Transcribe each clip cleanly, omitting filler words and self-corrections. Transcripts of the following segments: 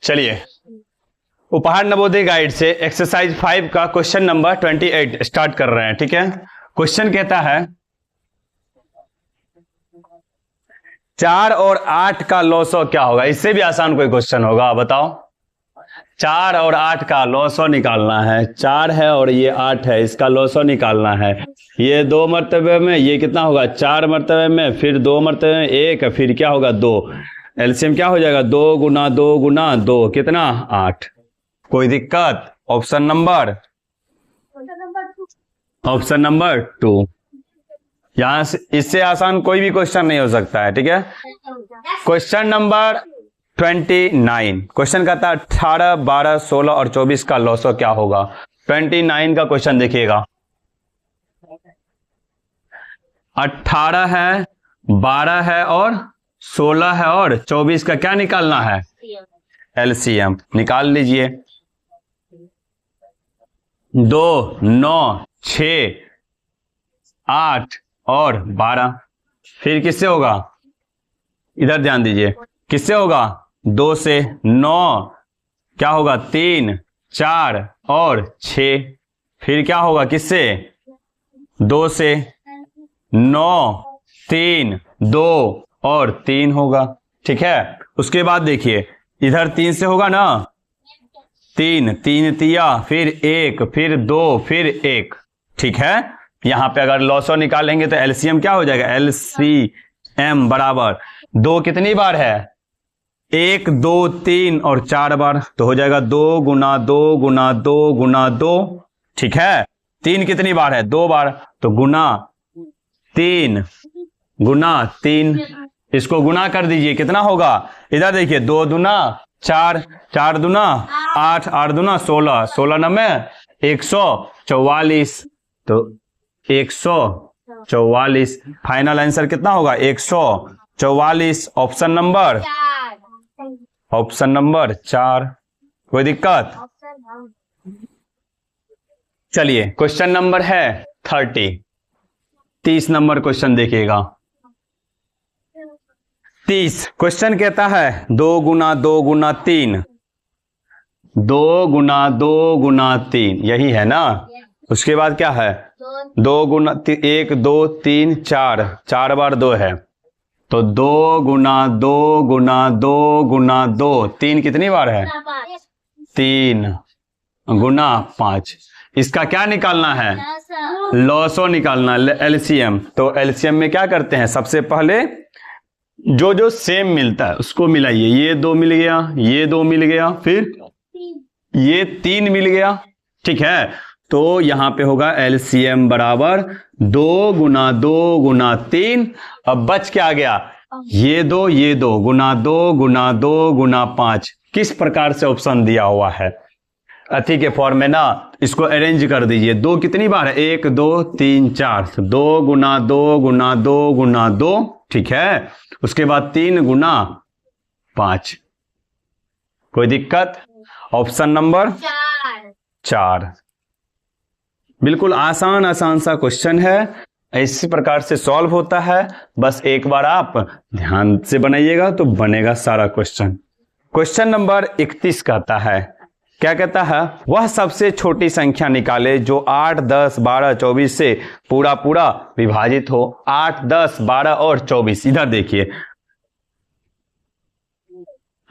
चलिए, उपहार नवोदय गाइड से एक्सरसाइज 5 का क्वेश्चन नंबर 28 स्टार्ट कर रहे हैं। ठीक है, क्वेश्चन कहता है 4 और 8 का लॉसो क्या होगा। इससे भी आसान कोई क्वेश्चन होगा, बताओ। 4 और 8 का लॉसो निकालना है। 4 है और ये 8 है, इसका लॉसो निकालना है। ये 2 मर्तबे में, ये कितना होगा 4 मर्तबे में, फिर 2 मर्तबे में 1, फिर क्या होगा 2। एलसीएम क्या हो जाएगा 2 गुना 2 गुना 2 कितना 8। कोई दिक्कत? Option number 2। यहां से इससे आसान कोई भी क्वेश्चन नहीं हो सकता है। ठीक है, क्वेश्चन नंबर 29। क्वेश्चन कहता है 18, 12, 16 और 24 का लॉसो क्या होगा। 29 का क्वेश्चन देखिएगा। 18 है, 12 है और 16 है और 24 का क्या निकालना है, एलसीएम। निकाल लीजिए। 2, 9, 6, 8 और 12। फिर किससे होगा, इधर ध्यान दीजिए, किससे होगा 2 से 9 क्या होगा 3, 4 और 6। फिर क्या होगा किससे 2 से 9, 3, 2 और 3 होगा। ठीक है, उसके बाद देखिए इधर 3 से होगा ना, 3, 3 तिया, फिर 1, फिर 2, फिर 1। ठीक है, यहां पे अगर लॉसो निकालेंगे तो एलसीएम क्या हो जाएगा, एलसीएम बराबर 2 कितनी बार है 1, 2, 3 और 4 बार, तो हो जाएगा 2 गुना 2 गुना 2 गुना 2। ठीक है, 3 कितनी बार है 2 बार, तो गुना 3 गुना 3। इसको गुना कर दीजिए, कितना होगा, इधर देखिए 2 दूना 4, 4 दूना 8, 8 दूना 16, 16 नमे 144, तो 144। फाइनल आंसर कितना होगा 144। Option number 4। कोई दिक्कत? चलिए, क्वेश्चन नंबर है 30 नंबर क्वेश्चन देखिएगा। 30 क्वेश्चन कहता है 2 गुना 2 गुना 3, 2 गुना 2 गुना 3, यही है ना। उसके बाद क्या है 2 गुना 1, 2, 3, 4, 4 बार 2 है, तो 2 गुना 2 गुना 2 गुना 2, 3 कितनी बार है 3 गुना 5। इसका क्या निकालना है, लॉसो निकालना, एलसीएम। तो एलसीएम में क्या करते हैं, सबसे पहले जो सेम मिलता है उसको मिलाइए। ये 2 मिल गया, ये 2 मिल गया, फिर ये 3 मिल गया। ठीक है, तो यहां पे होगा एलसीएम बराबर 2 गुना 2 गुना 3। अब बच क्या गया, ये 2 गुना 2 गुना 2 गुना 5। किस प्रकार से ऑप्शन दिया हुआ है अथी के फॉर्म में ना, इसको अरेंज कर दीजिए। 2 कितनी बार है 1, 2, 3, 4, 2 गुना 2 गुना 2 गुना 2। ठीक है, उसके बाद 3 गुना 5। कोई दिक्कत? Option number 4। बिल्कुल आसान सा क्वेश्चन है, इसी प्रकार से सॉल्व होता है। बस एक बार आप ध्यान से बनाइएगा तो बनेगा सारा क्वेश्चन। क्वेश्चन नंबर 31 कहता है, क्या कहता है, वह सबसे छोटी संख्या निकाले जो 8, 10, 12, 24 से पूरा पूरा विभाजित हो। 8, 10, 12 और 24। इधर देखिए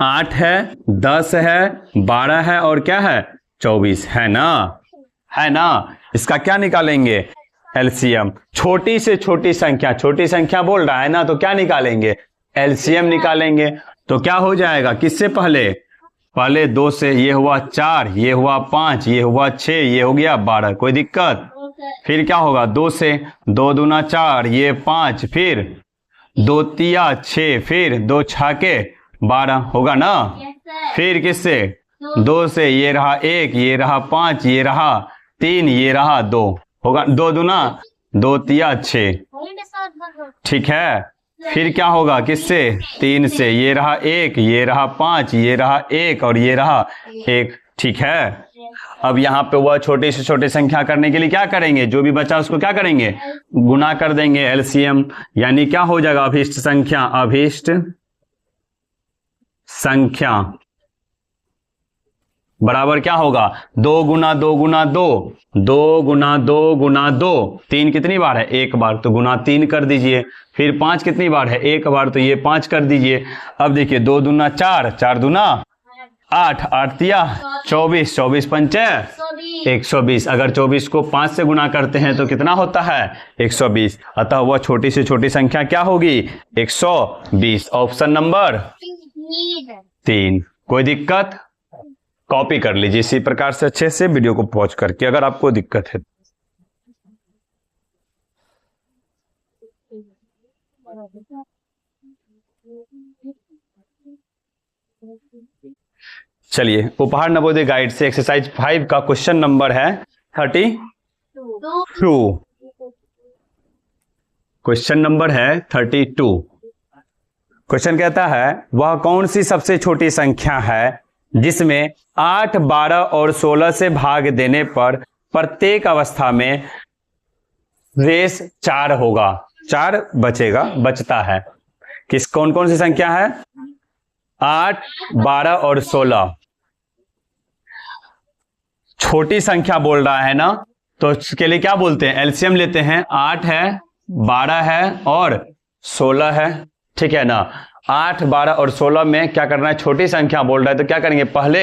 8 है, 10 है, 12 है और क्या है 24 है ना। इसका क्या निकालेंगे, एलसीएम। छोटी से छोटी संख्या बोल रहा है ना, तो क्या निकालेंगे, एलसीएम निकालेंगे। तो क्या हो जाएगा, किससे पहले 2 से, ये हुआ 4, ये हुआ 5, ये हुआ 6, ये हो गया 12। कोई दिक्कत? फिर क्या होगा 2 से, 2 दूना 4, ये 5, फिर 2 तिया 6, फिर 2 छाके 12 होगा ना। फिर किससे 2 से, ये रहा 1, ये रहा 5, ये रहा 3, ये रहा 2 होगा। 2 दूना 2 तिया 6। ठीक है, फिर क्या होगा किससे 3 से, ये रहा 1, ये रहा 5, ये रहा 1 और ये रहा 1। ठीक है, अब यहाँ पे वह छोटी से छोटी संख्या करने के लिए क्या करेंगे, जो भी बचा उसको क्या करेंगे, गुना कर देंगे, एलसीएम। यानी क्या हो जाएगा, अभीष्ट संख्या बराबर क्या होगा, 2 गुना 2 गुना 2, 2 गुना 2 गुना 2, 3 कितनी बार है, एक बार, तो गुना 3 कर दीजिए। फिर 5 कितनी बार है, एक बार, तो ये 5 कर दीजिए। अब देखिए 2 दूना 4, 4 दूना 8, 8 तिया 24, 24 पंचे 120। अगर 24 को 5 से गुना करते हैं तो कितना होता है, 120। अतः वह छोटी से छोटी संख्या क्या होगी, 120। Option number 3। कोई दिक्कत, कॉपी कर लीजिए इसी प्रकार से अच्छे से वीडियो को पॉज करके, अगर आपको दिक्कत है। चलिए, उपहार नवोदय गाइड से एक्सरसाइज 5 का क्वेश्चन नंबर है 32। क्वेश्चन नंबर है 32। क्वेश्चन कहता है वह कौन सी सबसे छोटी संख्या है जिसमें 8, 12 और 16 से भाग देने पर प्रत्येक अवस्था में रेश 4 होगा, 4 बचेगा, बचता है। कौन कौन सी संख्या है, 8, 12 और 16। छोटी संख्या बोल रहा है ना, तो इसके लिए क्या बोलते हैं, एलसीएम लेते हैं। 8 है, 12 है और 16 है, ठीक है ना। 8, 12 और 16 में क्या करना है, छोटी संख्या बोल रहा है तो क्या करेंगे, पहले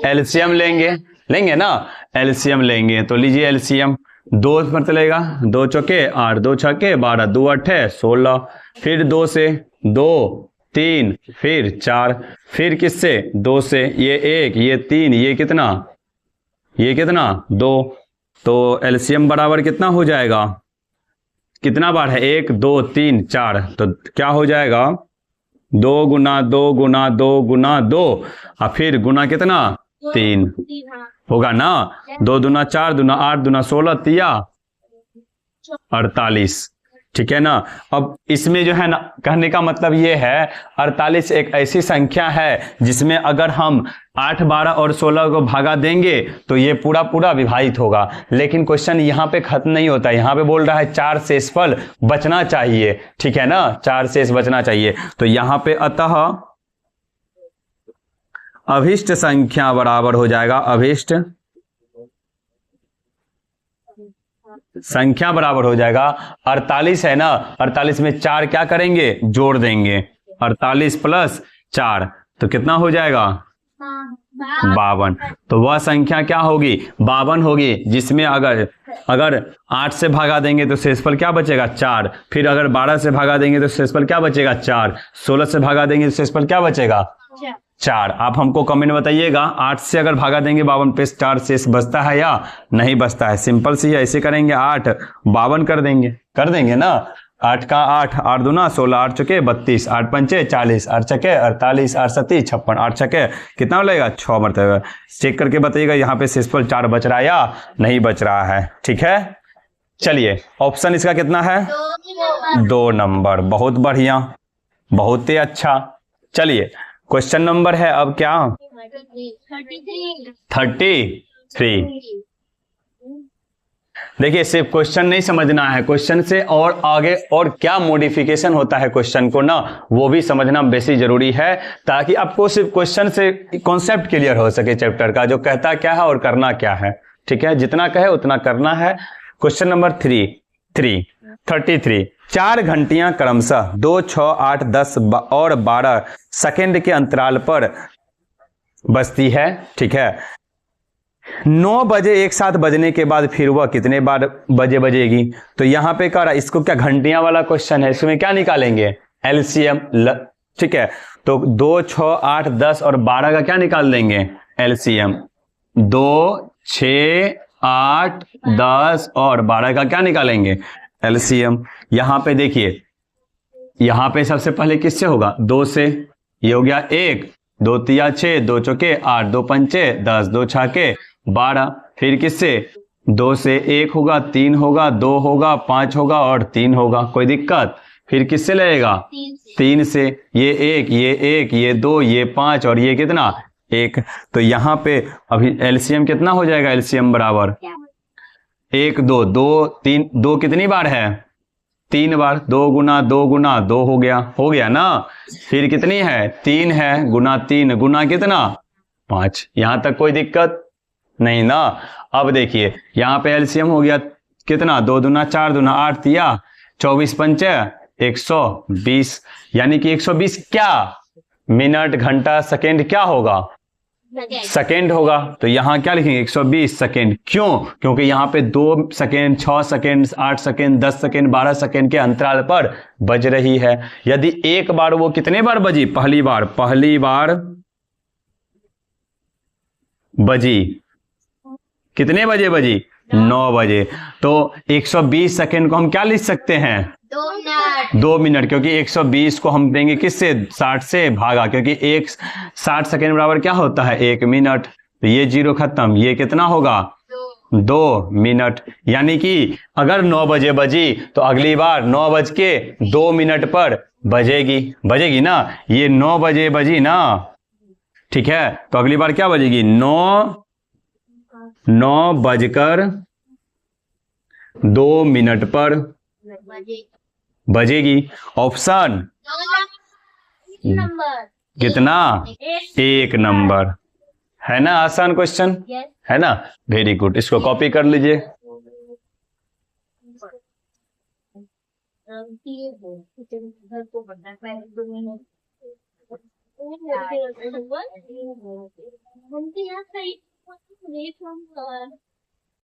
एलसीएम लेंगे ना, एलसीएम लेंगे। तो लीजिए एलसीएम, 2 पर चलेगा, 2 चौके 8, 2 छक्के 12, 2 अट्ठे 16। फिर 2 से 2, 3, फिर 4, फिर किससे, 2 से, ये 1, ये 3, ये कितना 2। तो एलसीएम बराबर कितना हो जाएगा, कितना बार है, 1, 2, 3, 4। तो क्या हो जाएगा, 2 गुना 2 गुना 2 गुना 2 और फिर गुना कितना, 3 होगा ना। 2 दूना 4 दूना 8 दूना 16 तिया 48, ठीक है ना। अब इसमें जो है ना, कहने का मतलब ये है 48 एक ऐसी संख्या है जिसमें अगर हम 8, 12 और 16 को भागा देंगे तो ये पूरा पूरा विभाजित होगा। लेकिन क्वेश्चन यहाँ पे खत्म नहीं होता, यहाँ पे बोल रहा है 4 शेषफल बचना चाहिए, ठीक है ना, 4 शेष बचना चाहिए। तो यहाँ पे अतः अभिष्ट संख्या बराबर हो जाएगा, अभिष्ट संख्या बराबर हो जाएगा 48 है ना, 48 में 4 क्या करेंगे, जोड़ देंगे, 48 प्लस 4 तो कितना हो जाएगा, 52। तो वह संख्या क्या होगी, 52 होगी, जिसमें अगर 8 से भागा देंगे तो शेषफल क्या बचेगा, 4। फिर अगर 12 से भागा देंगे तो शेषफल क्या बचेगा, 4। 16 से भागा देंगे तो शेषफल क्या बचेगा, 4। आप हमको कमेंट बताइएगा 8 से अगर भागा देंगे 52 पे 4 शेष बचता है या नहीं बचता है। सिंपल सी है, ऐसे करेंगे 8 52 कर देंगे ना। 8 का 8, 8 दूना 16, 8 चौके 32, 8 पंचे 40, 8 छक्के 48, 8 सत्ती 56, 8 छक्के कितना लगेगा, 6 मरतबा। चेक करके बताइएगा यहाँ पे शेषफल 4 बच रहा है या नहीं बच रहा है, ठीक है। चलिए ऑप्शन इसका कितना है, 2 नंबर, बहुत बढ़िया, बहुत ही अच्छा। चलिए क्वेश्चन नंबर है अब क्या, 33। देखिए सिर्फ क्वेश्चन नहीं समझना है, क्वेश्चन से और आगे और क्या मॉडिफिकेशन होता है क्वेश्चन को ना, वो भी समझना बेसिक जरूरी है, ताकि आपको सिर्फ क्वेश्चन से कॉन्सेप्ट क्लियर हो सके चैप्टर का, जो कहता क्या है और करना क्या है, ठीक है। जितना कहे उतना करना है। Question number 33। 4 घंटियां क्रमशः 2, 6, 8, 10 और 12 सेकेंड के अंतराल पर बजती है, ठीक है। 9 बजे एक साथ बजने के बाद फिर वह कितने बार बजेगी। तो यहां पे कह रहा, इसको क्या घंटियां वाला क्वेश्चन है, इसमें क्या निकालेंगे, एलसीएम, ठीक है। तो 2, 6, 8, 10 और 12 का क्या निकाल देंगे, एलसीएम। 2, 6, 8, 10 और 12 का क्या निकालेंगे, एलसीएम। यहां पे देखिए, यहां पे सबसे पहले किससे होगा, 2 से, ये हो गया 1, 2 तिया 6, 2 चौके 8, 2 पंचे 10, 2 छक्के 12। फिर किससे, 2 से 1 होगा, 3 होगा, 2 होगा, 5 होगा और 3 होगा, कोई दिक्कत। फिर किससे लगेगा, 3 से, ये 1, ये 1, ये 2, ये 5 और ये कितना, 1। तो यहाँ पे अभी एलसीएम कितना हो जाएगा, एलसीएम बराबर 1, 2, 2, 3, 2 कितनी बार है, 3 बार, 2 गुना 2 गुना 2 हो गया ना। फिर कितनी है, 3 है, गुना 3 गुना कितना 5। यहां तक कोई दिक्कत नहीं ना। अब देखिए यहाँ पे एलसीएम हो गया कितना, 2 दूना 4 दूना 8 तिया 24 पंचे 120, यानी कि 120 क्या मिनट घंटा सेकेंड क्या होगा, सेकेंड होगा। तो यहाँ क्या लिखेंगे 120 सेकेंड। क्यों, क्योंकि यहाँ पे 2 second 6 second 8 second 10 second 12 second के अंतराल पर बज रही है। यदि एक बार वो कितने बार बजी, पहली बार बजी, कितने बजे बजी, 9 बजे। तो 120 सेकेंड को हम क्या लिख सकते हैं, 2 मिनट, क्योंकि 120 को हम देंगे किससे, 60 से भागा, क्योंकि 60 सेकेंड बराबर क्या होता है, 1 मिनट। तो ये 0 खत्म, ये कितना होगा, 2 मिनट। यानी कि अगर 9 बजे बजी तो अगली बार 9:02 पर बजेगी ना। ये 9 बजे बजी ना, ठीक है, तो अगली बार क्या बजेगी, 9:02 पर बजेगी। ऑप्शन कितना, 1 नंबर। है ना आसान क्वेश्चन, है ना, वेरी गुड। इसको कॉपी कर लीजिए।